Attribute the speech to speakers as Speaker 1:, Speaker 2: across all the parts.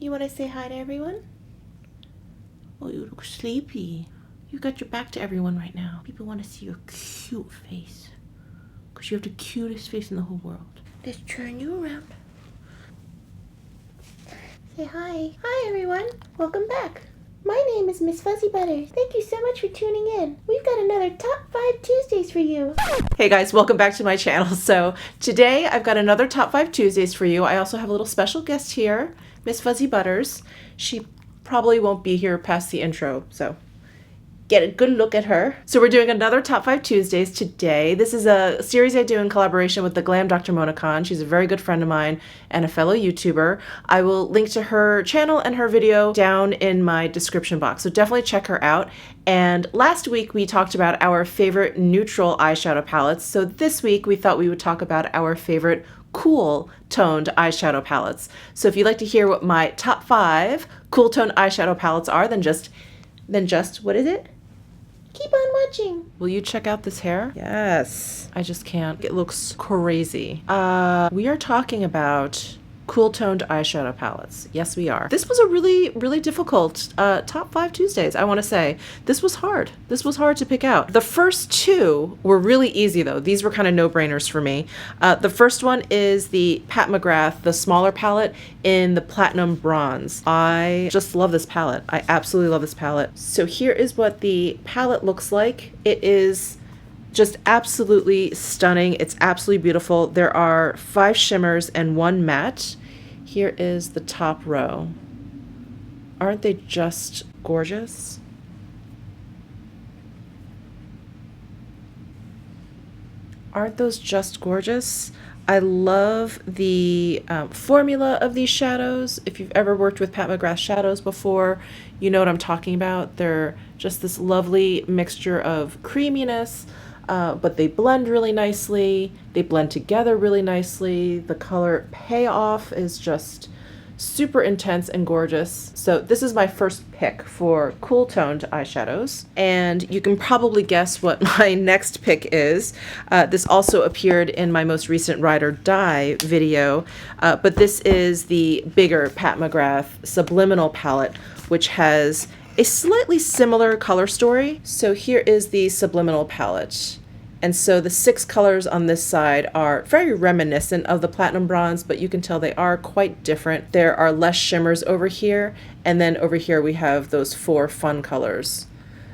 Speaker 1: You want to say hi to everyone? Oh, you look sleepy. You got your back to everyone right now. People want to see your cute face. Because you have the cutest face in the whole world. Let's turn you around. Say hi. Hi, everyone. Welcome back. My name is Miss Fuzzy Butters. Thank you so much for tuning in. We've got another Top 5 Tuesdays for you. Hey guys, welcome back to my channel. So today I've got another Top 5 Tuesdays for you. I also have a little special guest here, Miss Fuzzy Butters. She probably won't be here past the intro, so get a good look at her. So we're doing another Top 5 Tuesdays today. This is a series I do in collaboration with the Glam Dr. Mona Khan. She's a very good friend of mine and a fellow YouTuber. I will link to her channel and her video down in my description box, so definitely check her out. And last week we talked about our favorite neutral eyeshadow palettes, so this week we thought we would talk about our favorite cool toned eyeshadow palettes. So if you'd like to hear what my top 5 cool toned eyeshadow palettes are, then just what is it? Keep on watching. Will you check out this hair? Yes. I just can't. It looks crazy. We are talking about cool toned eyeshadow palettes. Yes, we are. This was a really difficult Top 5 Tuesdays, I want to say. This was hard. This was hard to pick out. The first two were really easy though. These were kind of no-brainers for me. The first one is the Pat McGrath, the smaller palette in the Platinum Bronze. I just love this palette. I absolutely love this palette. So here is what the palette looks like. It is just absolutely stunning. It's absolutely beautiful. There are 5 shimmers and 1 matte. Here is the top row. Aren't they just gorgeous? Aren't those just gorgeous? I love the formula of these shadows. If you've ever worked with Pat McGrath shadows before, you know what I'm talking about. They're just this lovely mixture of creaminess, but they blend really nicely. They blend together really nicely. The color payoff is just super intense and gorgeous. So this is my first pick for cool toned eyeshadows. And you can probably guess what my next pick is. This also appeared in my most recent Ride or Die video, but this is the bigger Pat McGrath Subliminal palette, which has a slightly similar color story. So here is the Subliminal palette. And so the 6 colors on this side are very reminiscent of the Platinum Bronze, but you can tell they are quite different. There are less shimmers over here, and then over here we have those 4 fun colors.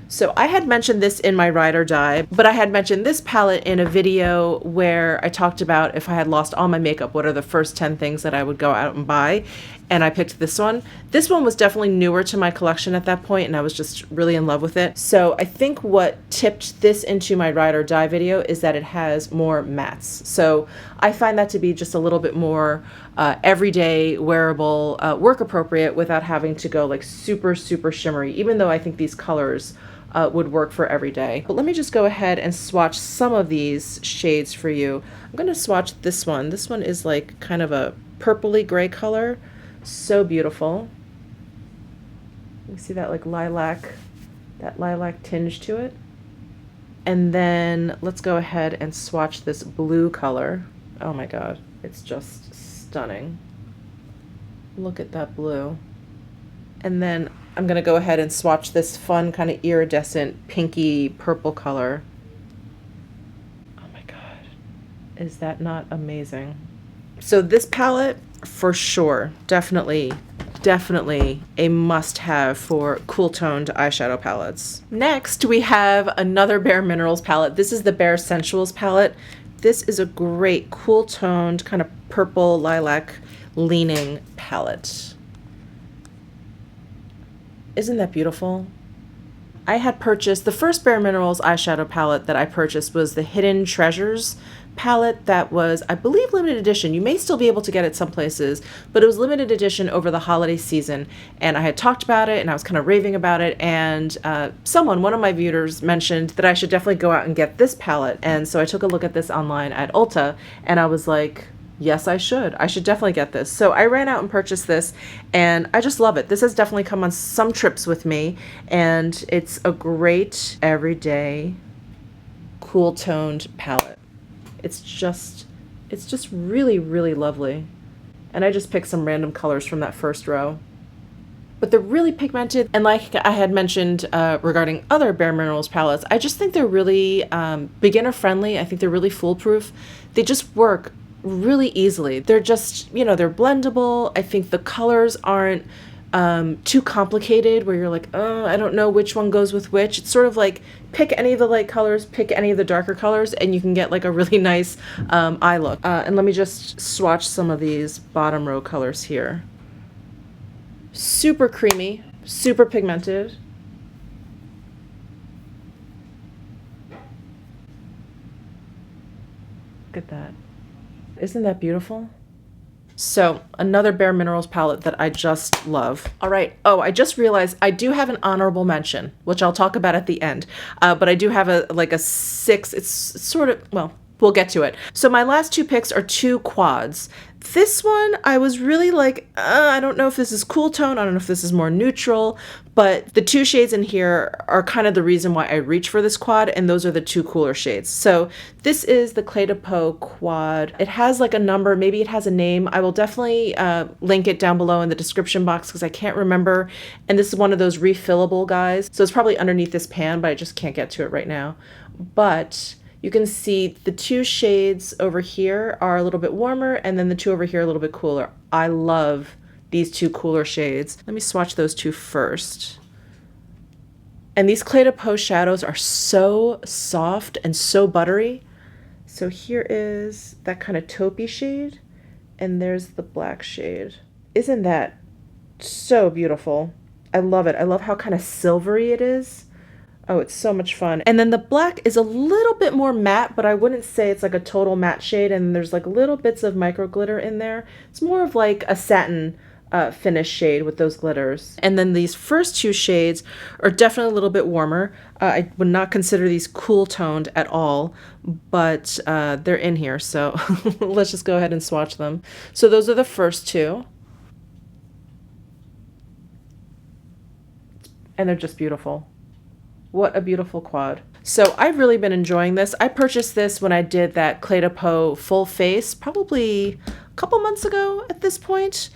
Speaker 1: So I had mentioned this in my Ride or Die, but I had mentioned this palette in a video where I talked about if I had lost all my makeup, what are the first 10 things that I would go out and buy, and I picked this one. This one was definitely newer to my collection at that point, and I was just really in love with it. So I think what tipped this into my Ride or Die video is that it has more mattes. So I find that to be just a little bit more everyday, wearable, work appropriate without having to go like super shimmery, even though I think these colors would work for every day. But let me just go ahead and swatch some of these shades for you. I'm going to swatch this one. This one is like kind of a purpley gray color. So beautiful. You see that like lilac tinge to it. And then let's go ahead and swatch this blue color. Oh my God, it's just stunning. Look at that blue. And then I'm going to go ahead and swatch this fun kind of iridescent pinky purple color. Oh my God. Is that not amazing? So this palette, for sure, definitely a must-have for cool-toned eyeshadow palettes. Next, we have another Bare Minerals palette. This is the Bare Sensuals palette. This is a great cool-toned kind of purple lilac leaning palette. Isn't that beautiful? I had purchased, the first Bare Minerals eyeshadow palette that I purchased was the Hidden Treasures palette that was, I believe, limited edition. You may still be able to get it some places, but it was limited edition over the holiday season. And I had talked about it and I was kind of raving about it. And one of my viewers mentioned that I should definitely go out and get this palette. And so I took a look at this online at Ulta and I was like, yes, I should. I should definitely get this. So I ran out and purchased this, and I just love it. This has definitely come on some trips with me, and it's a great everyday cool toned palette. It's just really lovely. And I just picked some random colors from that first row. but they're really pigmented. And like I had mentioned regarding other Bare Minerals palettes, I just think they're really beginner friendly. I think they're really foolproof. They just work really easily. They're just, you know, they're blendable. I think the colors aren't too complicated where you're like, oh, I don't know which one goes with which. It's sort of like pick any of the light colors, pick any of the darker colors, and you can get like a really nice eye look. And let me just swatch some of these bottom row colors here. Super creamy, super pigmented. Look at that. Isn't that beautiful? So another Bare Minerals palette that I just love. All right. Oh, I just realized I do have an honorable mention, which I'll talk about at the end. But I do have a 6. It's sort of, well, we'll get to it. So my last 2 picks are 2 quads. This one, I was really like, I don't know if this is cool tone. I don't know if this is more neutral, but the 2 shades in here are kind of the reason why I reach for this quad, and those are the 2 cooler shades. So this is the Topo quad. It has like a number, maybe it has a name. I will definitely link it down below in the description box because I can't remember. And this is one of those refillable guys. So it's probably underneath this pan, but I just can't get to it right now. But you can see the 2 shades over here are a little bit warmer, and then the 2 over here are a little bit cooler. I love these 2 cooler shades. Let me swatch those 2 first. And these Topo shadows are so soft and so buttery. So here is that kind of taupey shade, and there's the black shade. Isn't that so beautiful? I love it. I love how kind of silvery it is. Oh, it's so much fun. And then the black is a little bit more matte, but I wouldn't say it's like a total matte shade, and there's like little bits of micro glitter in there. It's more of like a satin finish shade with those glitters. And then these first 2 shades are definitely a little bit warmer. I would not consider these cool toned at all, but they're in here, so let's just go ahead and swatch them. So those are the first 2. And they're just beautiful. What a beautiful quad. So I've really been enjoying this. I purchased this when I did that Topo full face, probably a couple months ago at this point.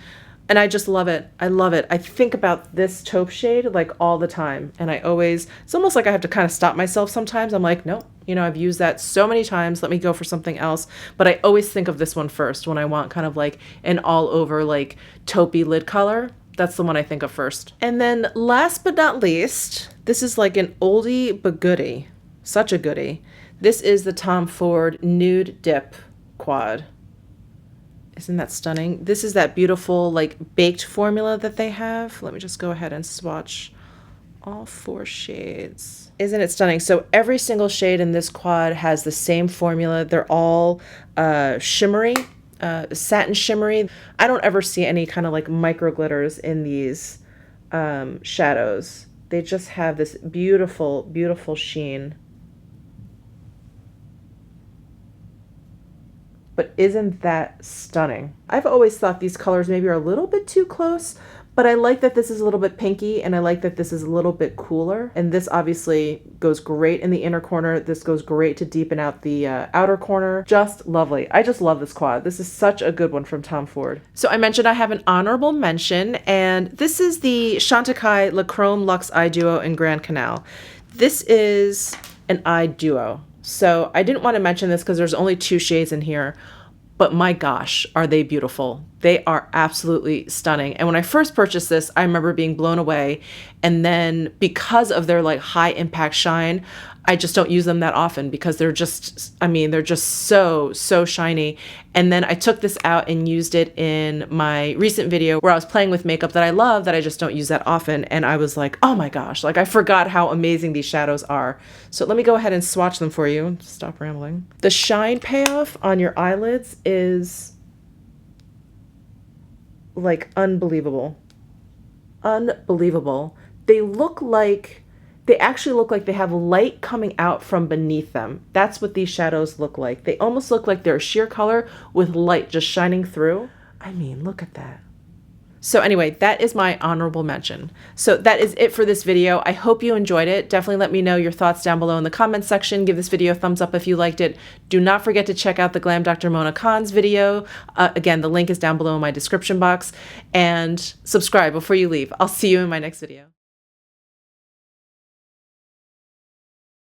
Speaker 1: And I just love it. I love it. I think about this taupe shade like all the time. And I always, it's almost like I have to kind of stop myself sometimes. I'm like, no, you know, I've used that so many times. Let me go for something else. But I always think of this one first when I want kind of like an all over like taupey lid color. That's the one I think of first. And then last but not least, this is like an oldie but goodie. Such a goodie. This is the Tom Ford Nude Dip Quad. Isn't that stunning? This is that beautiful like baked formula that they have. Let me just go ahead and swatch all 4 shades. Isn't it stunning? So every single shade in this quad has the same formula. They're all shimmery. Satin shimmery. I don't ever see any kind of like micro glitters in these shadows. They just have this beautiful, beautiful sheen. But isn't that stunning? I've always thought these colors maybe are a little bit too close, but I like that this is a little bit pinky, and I like that this is a little bit cooler. And this obviously goes great in the inner corner. This goes great to deepen out the outer corner. Just lovely. I just love this quad. This is such a good one from Tom Ford. So I mentioned I have an honorable mention, and this is the Chantecaille Le Chrome Luxe Eye Duo in Grand Canal. This is an eye duo. So I didn't want to mention this because there's only 2 shades in here, but my gosh, are they beautiful. They are absolutely stunning. And when I first purchased this, I remember being blown away. And then because of their like high impact shine, I just don't use them that often because they're just, I mean, they're just so shiny. And then I took this out and used it in my recent video where I was playing with makeup that I love that I just don't use that often. And I was like, oh my gosh, like I forgot how amazing these shadows are. So let me go ahead and swatch them for you. Stop rambling. The shine payoff on your eyelids is like unbelievable. Unbelievable. They actually look like they have light coming out from beneath them. That's what these shadows look like. They almost look like they're a sheer color with light just shining through. I mean, look at that. So anyway, that is my honorable mention. So that is it for this video. I hope you enjoyed it. Definitely let me know your thoughts down below in the comments section. Give this video a thumbs up if you liked it. Do not forget to check out the Glam Dr. Mona Khan's video. Again, the link is down below in my description box. And subscribe before you leave. I'll see you in my next video.